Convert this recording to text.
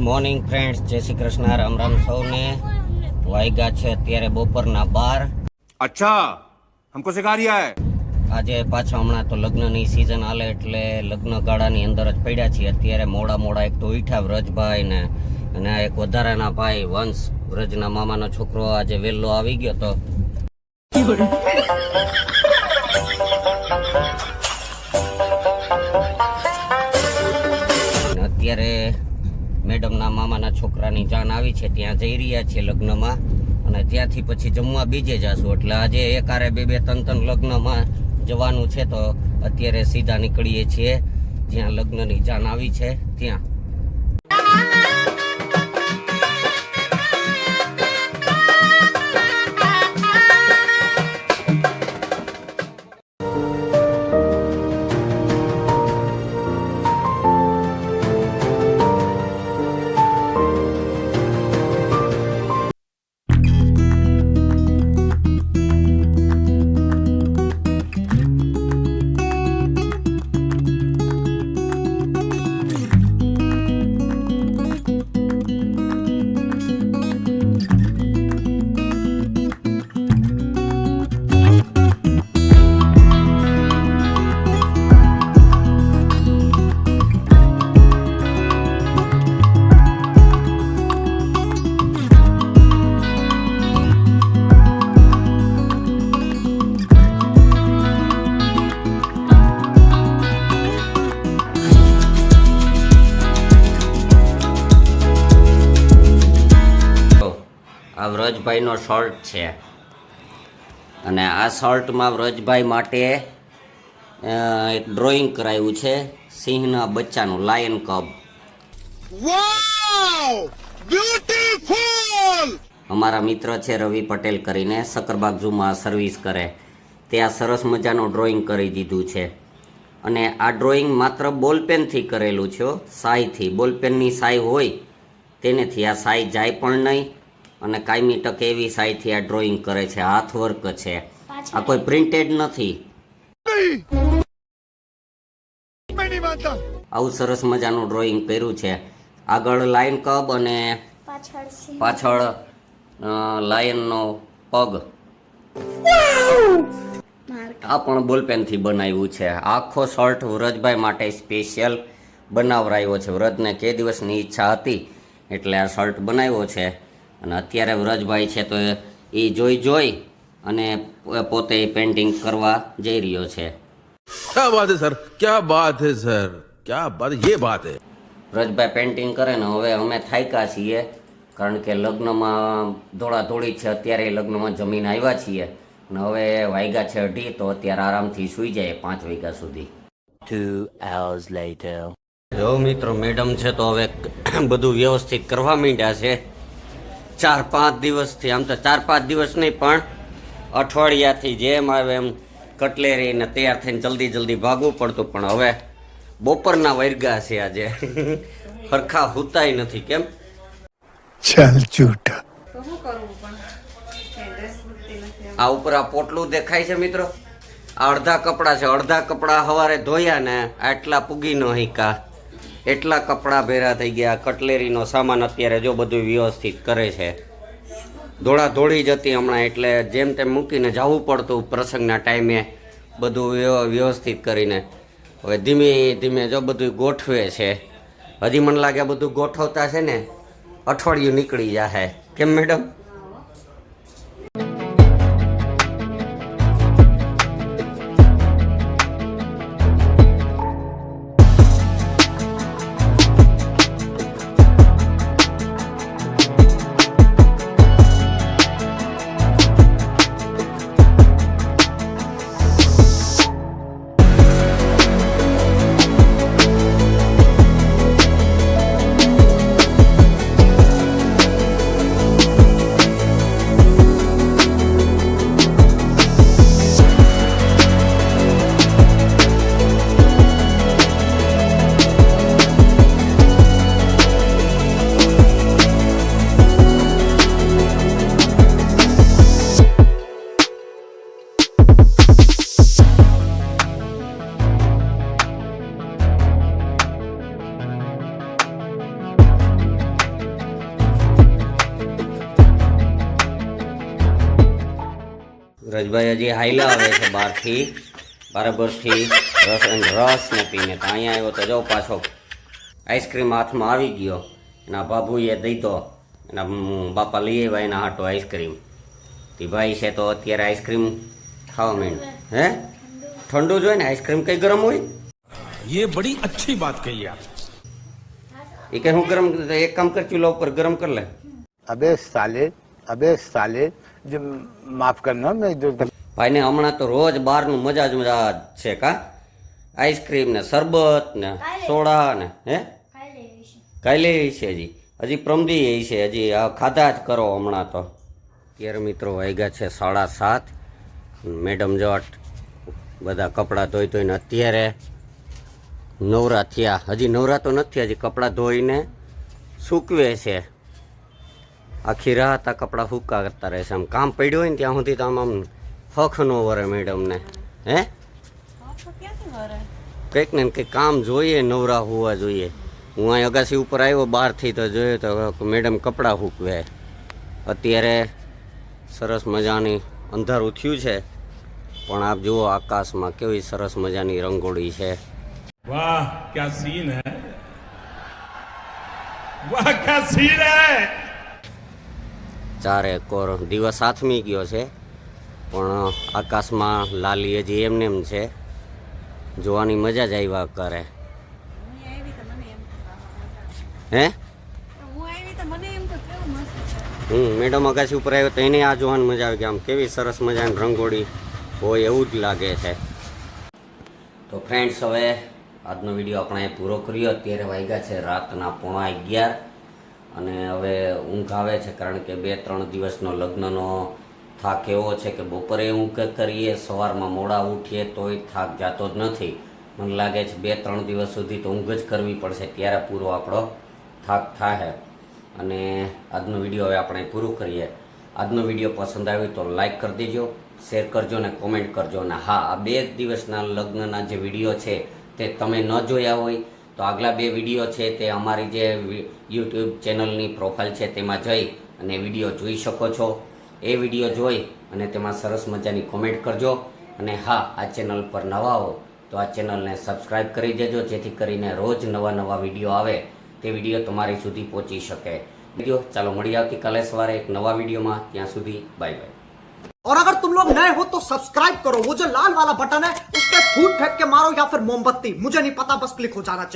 Morning friends, જય શ્રી કૃષ્ણ, રામ રામ સૌને। વાગ્યા છે અત્યારે બપોરના 12। અચ્છા, હમકો સિખા રહ્યા હે। આજે પાછા હમણાં તો લગ્નની સિઝન હાલે એટલે લગ્ન ગાળાની અંદર જ પડ્યા છીએ। અત્યારે મોડા એક તો ઉઠ્યા વ્રજભાઈ ને, અને એક વધારાના ભાઈ વંશ, વ્રજના મામાનો છોકરો આજે વહેલો આવી ગયો તો અત્યારે મેડમના મામાના છોકરાની જાન આવી છે, ત્યાં જઈ રહ્યા છીએ લગ્નમાં, અને ત્યાંથી પછી જમવા બીજે જશું। એટલે આજે એકારે બે ત્રણ લગ્નમાં જવાનું છે, તો અત્યારે સીધા નીકળીએ છીએ જ્યાં લગ્નની જાન આવી છે ત્યાં। આ વ્રજભાઈનો શર્ટ છે, અને આ શર્ટમાં વ્રજભાઈ માટે એક ડ્રોઈંગ કરાવ્યું છે સિંહના બચ્ચાનું, લાયન કબ। વાવ, બ્યુટીફુલ। અમારા મિત્ર છે રવિ પટેલ કરીને, સકરબાગ ઝૂમાં સર્વિસ કરે, ત્યાં સરસ મજાનું ડ્રોઈંગ કરી દીધું છે। અને આ ડ્રોઈંગ માત્ર બોલપેનથી કરેલું છે, શાઈથી, બોલપેનની શાઈ હોય તેનેથી આ શાઈ જાય પણ નહીં, અને કાયમી ટકે એવી શાઈથી આ ડ્રોઈંગ કરે છે, હાથ વર્ક છે, આ કોઈ પ્રિન્ટેડ નથી। આવું સરસ મજાનું ડ્રોઈંગ કર્યું છે। આગળ લાયન કબ અને પાછળ લાયનનો પગ, આ પણ બોલપેનથી બનાવ્યું છે। આખો શર્ટ વ્રજભાઈ માટે સ્પેશિયલ બનાવરાયો છે। વ્રજને કે દિવસની ઈચ્છા હતી એટલે આ શર્ટ બનાવ્યો છે, અને અત્યારે વ્રજભાઈ છે તો એ જોઈ અને પોતે પેઇન્ટિંગ કરવા જઈ રહ્યો છે। क्या बात है सर, क्या बात है सर, क्या बात, ये बात है। વ્રજભાઈ પેઇન્ટિંગ કરે ને હવે અમે થાક્યા છીએ, કારણ કે લગ્નમાં દોડાદોડી છે, અત્યારે લગ્નમાં જમીન આવ્યા છીએ, અને હવે વાગ્યા છે 2:30, તો અત્યારે આરામથી સૂઈ જાય 5 વાગ્યા સુધી। 2 hours later. જો મિત્રો, મેડમ છે તો હવે બધું વ્યવસ્થિત કરવા માંડ્યા છે। 4-5 દિવસથી, આમ તો 4-5 દિવસ નહીં પણ અઠવાડિયાથી જેમ આવે એમ કટલેરીને તૈયાર થઈને જલ્દી ભાગવું પડતું, પણ હવે બપોરના વર્ગા છે આજે હરખા હુતાય નથી, કેમ? ચાલ ચૂટા આ ઉપર આ પોટલું દેખાય છે મિત્રો, આ અડધા કપડાં છે, અડધા કપડાં સવારે ધોયા ને આટલા પૂગી ન હિકા, એટલા કપડાં ભેરા થઈ ગયા। કટલેરીનો સામાન અત્યારે જો બધું વ્યવસ્થિત કરે છે, દોડી જતી હમણાં, એટલે જેમ તેમ મૂકીને જવું પડતું પ્રસંગના ટાઈમે, બધું વ્યવસ્થિત કરીને હવે ધીમે જો બધું ગોઠવે છે। હજી મને લાગે બધું ગોઠવતા છે ને અઠવાડિયું નીકળી જશે, કેમ મેડમ? મહેશભાઈ હજી હાઈલા આવે છે બહારથી બરાબરથી રસ ને પીને તો અહીંયા આવ્યો તો જો પાછો આઈસ્ક્રીમ હાથમાં આવી ગયો એના બાબુએ દીધો એના બાપા લઈ આવ્યા એના હાટો આઈસ્ક્રીમ તે ભાઈ છે તો અત્યારે આઈસ્ક્રીમ ખાવા માંડ હે ઠંડુ જોઈએ ને આઈસ્ક્રીમ કઈ ગરમ હોય ये बड़ी अच्छी बात कही आप એ કે હું ગરમ એક કામ કર ચૂલા ઉપર ગરમ કર લે अबे साले जो माफ करना मैं जो ભાઈને હમણાં તો રોજ બહારનું મજા જ છે કા આઈસ્ક્રીમ ને શરબત ને સોડા ને હે કાલે છે હજી પ્રમદી એ છે હજી આ ખાધા જ કરો હમણાં તો અત્યારે મિત્રો વાગ્યા છે 7:30 મેડમ જટ બધા કપડાં ધોઈને અત્યારે નવરા થયા હજી નવરા તો નથી હજી કપડાં ધોઈને સૂકવે છે આખી રાત આ કપડાં સૂકા કરતા રહેશે આમ કામ પડ્યું હોય ને ત્યાં સુધી તો આમ હખ નો વરે મેડમને હે કંઈક ને કંઈક કામ જોઈએ નવરા હોવા જોઈએ હું અહીં અગાસી ઉપર આવ્યો બહારથી તો જોયો તો મેડમ કપડાં સૂકવે અત્યારે સરસ મજાની અંધારું થયું છે પણ આપ જુઓ આકાશમાં કેવી સરસ મજાની રંગોળી છે वाह क्या सीन है वाह क्या सीन है ચારે કોર દિવસ આથમી ગયો છે પણ આકાશમાં લાલી હજી એમને એમ છે જોવાની મજા જ આવ્યા કરે હે મેડમ અગાસી ઉપર આવ્યો તો એને આ જોવાની મજા આવી કે આમ કેવી સરસ મજાની રંગોળી હોય એવું જ લાગે છે તો ફ્રેન્ડ્સ હવે આજનો વિડીયો આપણે પૂરો કર્યો અત્યારે વાગ્યા છે રાતના 11:30 અને હવે ઊંઘ આવે છે કારણ કે 2-3 દિવસનો લગ્નનો થાક એવો છે કે બપોરે ઊંઘ કરીએ સવારમાં મોડા ઉઠીએ તોય થાક જાતો જ નથી મને લાગે છે 2-3 દિવસ સુધી તો ઊંઘ જ કરવી પડશે ત્યારે પૂરો આપણો થાક થાય અને આજનો વિડીયો હવે આપણે પૂરું કરીએ આજનો વિડીયો પસંદ આવ્યો તો લાઈક કરી દેજો શેર કરજો અને કોમેન્ટ કરજો અને હા આ 2 દિવસના લગ્નના જે વિડીયો છે તે તમે ન જોયા હોય તો આગલા 2 વિડીયો છે તે અમારી જે યુટ્યુબ ચેનલની પ્રોફાઇલ છે તેમાં જઈ અને વિડીયો જોઈ શકો છો એ વિડીયો જોઈ અને તેમાં સરસ મજાની કોમેન્ટ કરજો અને હા આ ચેનલ પર નવા હો તો આ ચેનલને સબસ્ક્રાઈબ કરી દેજો જેથી કરીને રોજ નવા વિડીયો આવે તે વિડીયો તમારી સુધી પહોંચી શકે વિડીયો ચાલો મળીએ આવતીકાલે સવારે એક નવા વિડીયોમાં ત્યાં સુધી બાય બાય और अगर तुम लोग नए हो तो सब्सक्राइब करो वो जो लाल वाला बटन है उस पर फूट फेंक के मारो या फिर मोमबत्ती मुझे नहीं पता बस क्लिक हो जाना चाहिए।